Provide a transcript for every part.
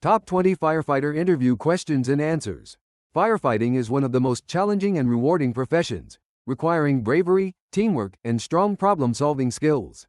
Top 20 Firefighter Interview Questions and Answers. Firefighting is one of the most challenging and rewarding professions, requiring bravery, teamwork, and strong problem-solving skills.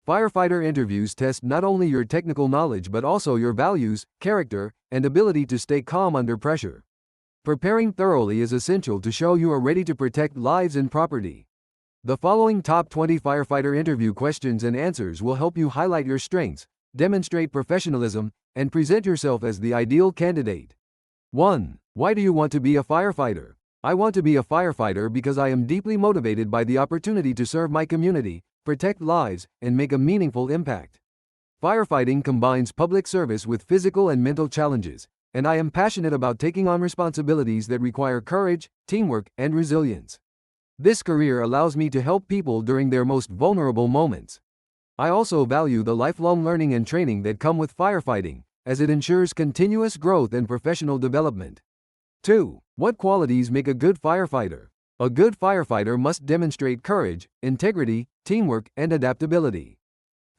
Firefighter interviews test not only your technical knowledge but also your values, character, and ability to stay calm under pressure. Preparing thoroughly is essential to show you are ready to protect lives and property. The following top 20 firefighter interview questions and answers will help you highlight your strengths, demonstrate professionalism, and present yourself as the ideal candidate. 1. Why do you want to be a firefighter? I want to be a firefighter because I am deeply motivated by the opportunity to serve my community, protect lives, and make a meaningful impact. Firefighting combines public service with physical and mental challenges, and I am passionate about taking on responsibilities that require courage, teamwork, and resilience. This career allows me to help people during their most vulnerable moments. I also value the lifelong learning and training that come with firefighting, as it ensures continuous growth and professional development. 2. What qualities make a good firefighter? A good firefighter must demonstrate courage, integrity, teamwork, and adaptability.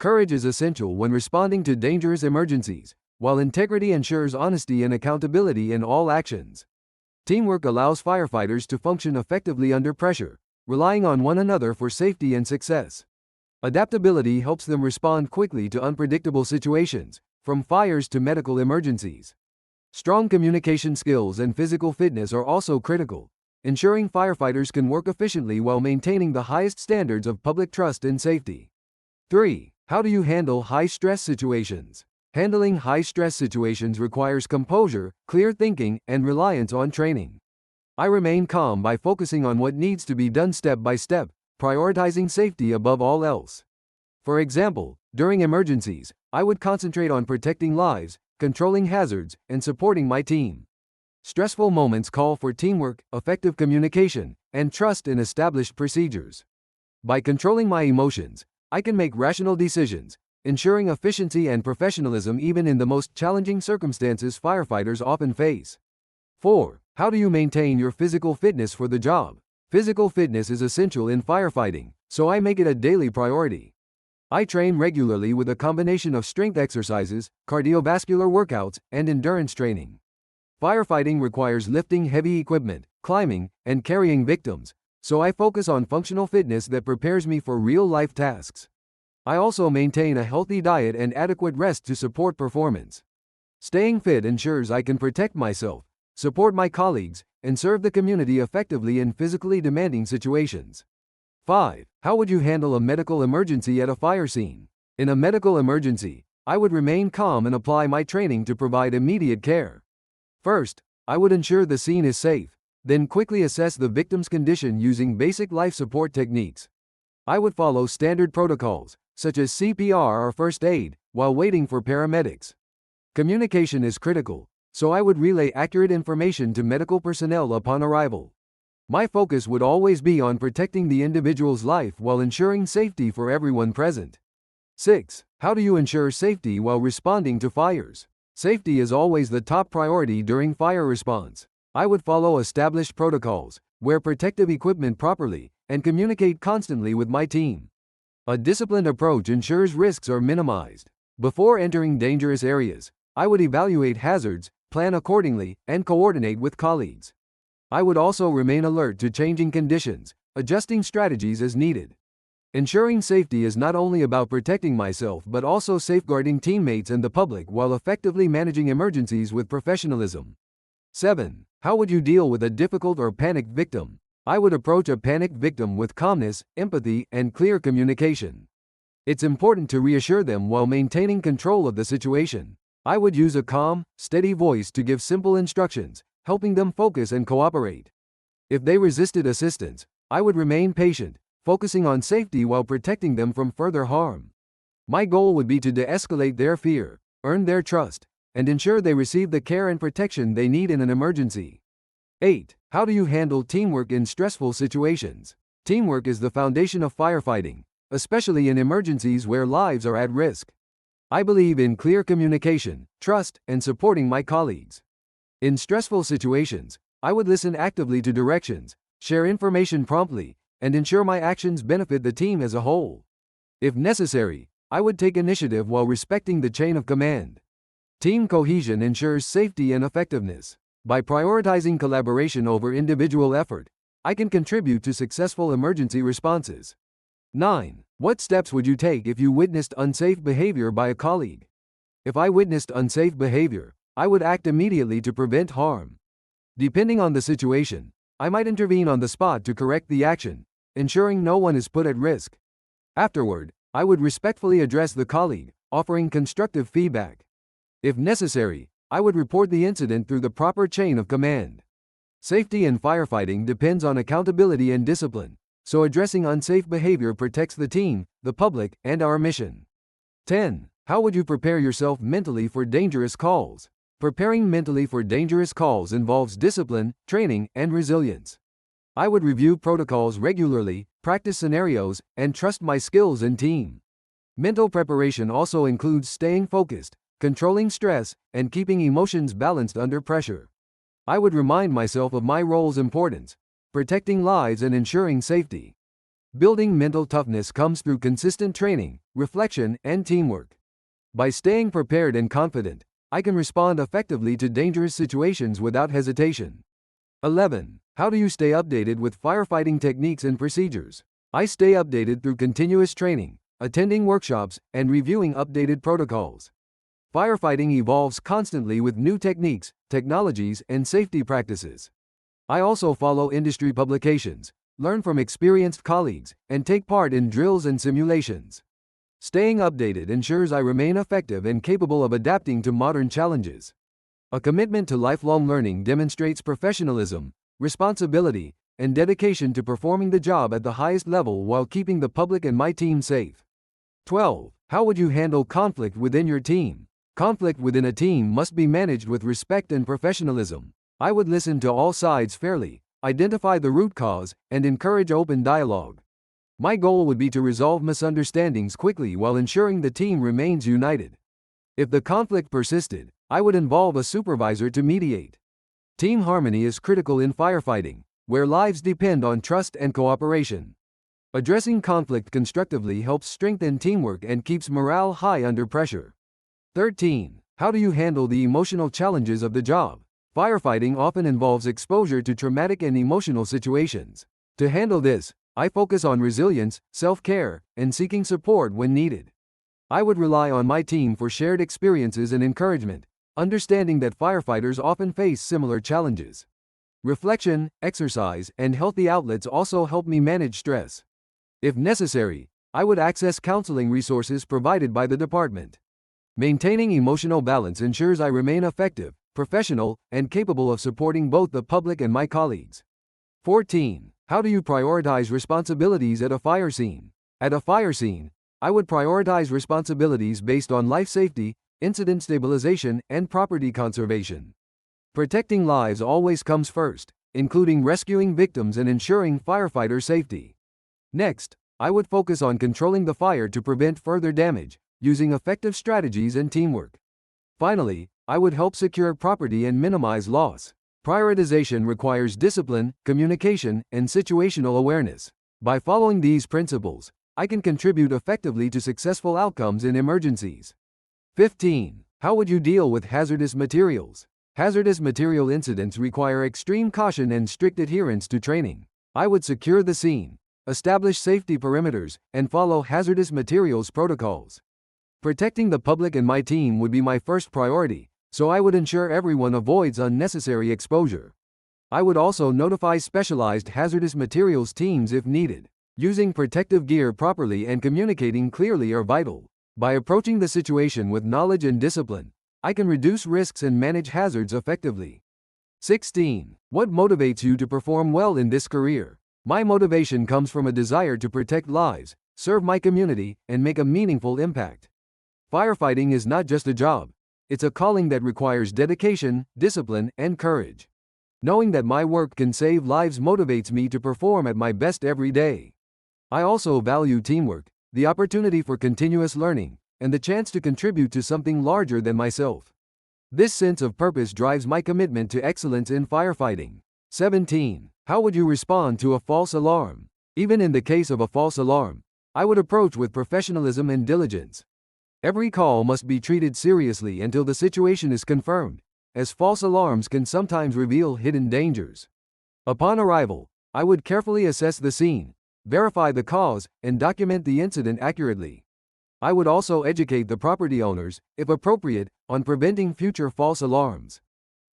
Courage is essential when responding to dangerous emergencies, while integrity ensures honesty and accountability in all actions. Teamwork allows firefighters to function effectively under pressure, relying on one another for safety and success. Adaptability helps them respond quickly to unpredictable situations, from fires to medical emergencies. Strong communication skills and physical fitness are also critical, ensuring firefighters can work efficiently while maintaining the highest standards of public trust and safety. 3. How do you handle high-stress situations? Handling high-stress situations requires composure, clear thinking, and reliance on training. I remain calm by focusing on what needs to be done step by step, prioritizing safety above all else. For example, during emergencies, I would concentrate on protecting lives, controlling hazards, and supporting my team. Stressful moments call for teamwork, effective communication, and trust in established procedures. By controlling my emotions, I can make rational decisions, ensuring efficiency and professionalism even in the most challenging circumstances firefighters often face. 4. How do you maintain your physical fitness for the job? Physical fitness is essential in firefighting, so I make it a daily priority. I train regularly with a combination of strength exercises, cardiovascular workouts, and endurance training. Firefighting requires lifting heavy equipment, climbing, and carrying victims, so I focus on functional fitness that prepares me for real-life tasks. I also maintain a healthy diet and adequate rest to support performance. Staying fit ensures I can protect myself, support my colleagues, and serve the community effectively in physically demanding situations. 5. How would you handle a medical emergency at a fire scene? In a medical emergency, I would remain calm and apply my training to provide immediate care. First, I would ensure the scene is safe, then quickly assess the victim's condition using basic life support techniques. I would follow standard protocols, such as CPR or first aid, while waiting for paramedics. Communication is critical, so I would relay accurate information to medical personnel upon arrival. My focus would always be on protecting the individual's life while ensuring safety for everyone present. 6. How do you ensure safety while responding to fires? Safety is always the top priority during fire response. I would follow established protocols, wear protective equipment properly, and communicate constantly with my team. A disciplined approach ensures risks are minimized. Before entering dangerous areas, I would evaluate hazards, plan accordingly, and coordinate with colleagues. I would also remain alert to changing conditions, adjusting strategies as needed. Ensuring safety is not only about protecting myself but also safeguarding teammates and the public while effectively managing emergencies with professionalism. 7. How would you deal with a difficult or panicked victim? I would approach a panicked victim with calmness, empathy, and clear communication. It's important to reassure them while maintaining control of the situation. I would use a calm, steady voice to give simple instructions, helping them focus and cooperate. If they resisted assistance, I would remain patient, focusing on safety while protecting them from further harm. My goal would be to de-escalate their fear, earn their trust, and ensure they receive the care and protection they need in an emergency. 8. How do you handle teamwork in stressful situations? Teamwork is the foundation of firefighting, especially in emergencies where lives are at risk. I believe in clear communication, trust, and supporting my colleagues. In stressful situations, I would listen actively to directions, share information promptly, and ensure my actions benefit the team as a whole. If necessary, I would take initiative while respecting the chain of command. Team cohesion ensures safety and effectiveness. By prioritizing collaboration over individual effort, I can contribute to successful emergency responses. 9. What steps would you take if you witnessed unsafe behavior by a colleague? If I witnessed unsafe behavior, I would act immediately to prevent harm. Depending on the situation, I might intervene on the spot to correct the action, ensuring no one is put at risk. Afterward, I would respectfully address the colleague, offering constructive feedback. If necessary, I would report the incident through the proper chain of command. Safety in firefighting depends on accountability and discipline, so addressing unsafe behavior protects the team, the public, and our mission. 10. How would you prepare yourself mentally for dangerous calls? Preparing mentally for dangerous calls involves discipline, training, and resilience. I would review protocols regularly, practice scenarios, and trust my skills and team. Mental preparation also includes staying focused, controlling stress, and keeping emotions balanced under pressure. I would remind myself of my role's importance, protecting lives and ensuring safety. Building mental toughness comes through consistent training, reflection, and teamwork. By staying prepared and confident, I can respond effectively to dangerous situations without hesitation. 11. How do you stay updated with firefighting techniques and procedures? I stay updated through continuous training, attending workshops, and reviewing updated protocols. Firefighting evolves constantly with new techniques, technologies, and safety practices. I also follow industry publications, learn from experienced colleagues, and take part in drills and simulations. Staying updated ensures I remain effective and capable of adapting to modern challenges. A commitment to lifelong learning demonstrates professionalism, responsibility, and dedication to performing the job at the highest level while keeping the public and my team safe. 12. How would you handle conflict within your team? Conflict within a team must be managed with respect and professionalism. I would listen to all sides fairly, identify the root cause, and encourage open dialogue. My goal would be to resolve misunderstandings quickly while ensuring the team remains united. If the conflict persisted, I would involve a supervisor to mediate. Team harmony is critical in firefighting, where lives depend on trust and cooperation. Addressing conflict constructively helps strengthen teamwork and keeps morale high under pressure. 13. How do you handle the emotional challenges of the job? Firefighting often involves exposure to traumatic and emotional situations. To handle this, I focus on resilience, self-care, and seeking support when needed. I would rely on my team for shared experiences and encouragement, understanding that firefighters often face similar challenges. Reflection, exercise, and healthy outlets also help me manage stress. If necessary, I would access counseling resources provided by the department. Maintaining emotional balance ensures I remain effective, professional, and capable of supporting both the public and my colleagues. 14. How do you prioritize responsibilities at a fire scene? At a fire scene, I would prioritize responsibilities based on life safety, incident stabilization, and property conservation. Protecting lives always comes first, including rescuing victims and ensuring firefighter safety. Next, I would focus on controlling the fire to prevent further damage, using effective strategies and teamwork. Finally, I would help secure property and minimize loss. Prioritization requires discipline, communication, and situational awareness. By following these principles, I can contribute effectively to successful outcomes in emergencies. 15. How would you deal with hazardous materials? Hazardous material incidents require extreme caution and strict adherence to training. I would secure the scene, establish safety perimeters, and follow hazardous materials protocols. Protecting the public and my team would be my first priority, so I would ensure everyone avoids unnecessary exposure. I would also notify specialized hazardous materials teams if needed. Using protective gear properly and communicating clearly are vital. By approaching the situation with knowledge and discipline, I can reduce risks and manage hazards effectively. 16. What motivates you to perform well in this career? My motivation comes from a desire to protect lives, serve my community, and make a meaningful impact. Firefighting is not just a job. It's a calling that requires dedication, discipline, and courage. Knowing that my work can save lives motivates me to perform at my best every day. I also value teamwork, the opportunity for continuous learning, and the chance to contribute to something larger than myself. This sense of purpose drives my commitment to excellence in firefighting. 17. How would you respond to a false alarm? Even in the case of a false alarm, I would approach with professionalism and diligence. Every call must be treated seriously until the situation is confirmed, as false alarms can sometimes reveal hidden dangers. Upon arrival, I would carefully assess the scene, verify the cause, and document the incident accurately. I would also educate the property owners, if appropriate, on preventing future false alarms.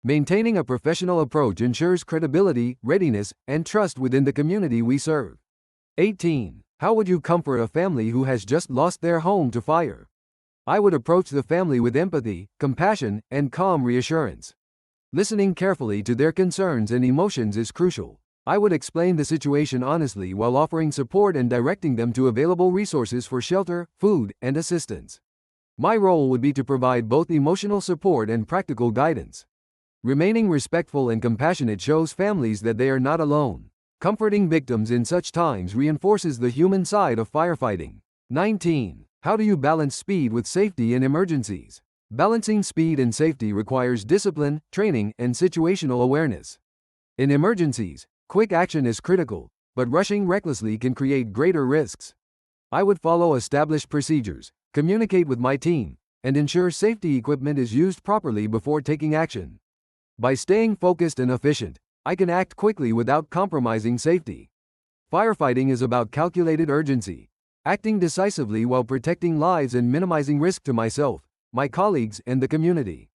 Maintaining a professional approach ensures credibility, readiness, and trust within the community we serve. 18. How would you comfort a family who has just lost their home to fire? I would approach the family with empathy, compassion, and calm reassurance. Listening carefully to their concerns and emotions is crucial. I would explain the situation honestly while offering support and directing them to available resources for shelter, food, and assistance. My role would be to provide both emotional support and practical guidance. Remaining respectful and compassionate shows families that they are not alone. Comforting victims in such times reinforces the human side of firefighting. 19. How do you balance speed with safety in emergencies? Balancing speed and safety requires discipline, training, and situational awareness. In emergencies, quick action is critical, but rushing recklessly can create greater risks. I would follow established procedures, communicate with my team, and ensure safety equipment is used properly before taking action. By staying focused and efficient, I can act quickly without compromising safety. Firefighting is about calculated urgency, acting decisively while protecting lives and minimizing risk to myself, my colleagues, and the community.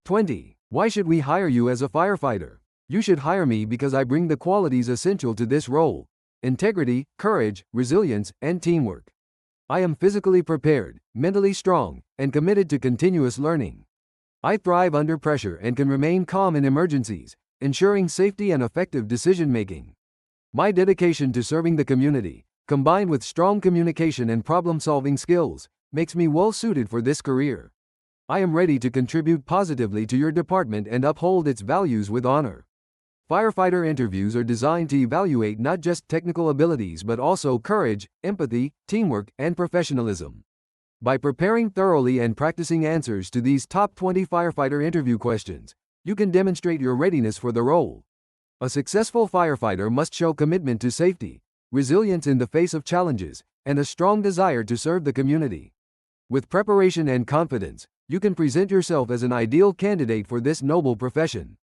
20. Why should we hire you as a firefighter? You should hire me because I bring the qualities essential to this role: integrity, courage, resilience, and teamwork. I am physically prepared, mentally strong, and committed to continuous learning. I thrive under pressure and can remain calm in emergencies, ensuring safety and effective decision-making. My dedication to serving the community, combined with strong communication and problem-solving skills, makes me well-suited for this career. I am ready to contribute positively to your department and uphold its values with honor. Firefighter interviews are designed to evaluate not just technical abilities but also courage, empathy, teamwork, and professionalism. By preparing thoroughly and practicing answers to these top 20 firefighter interview questions, you can demonstrate your readiness for the role. A successful firefighter must show commitment to safety, resilience in the face of challenges, and a strong desire to serve the community. With preparation and confidence, you can present yourself as an ideal candidate for this noble profession.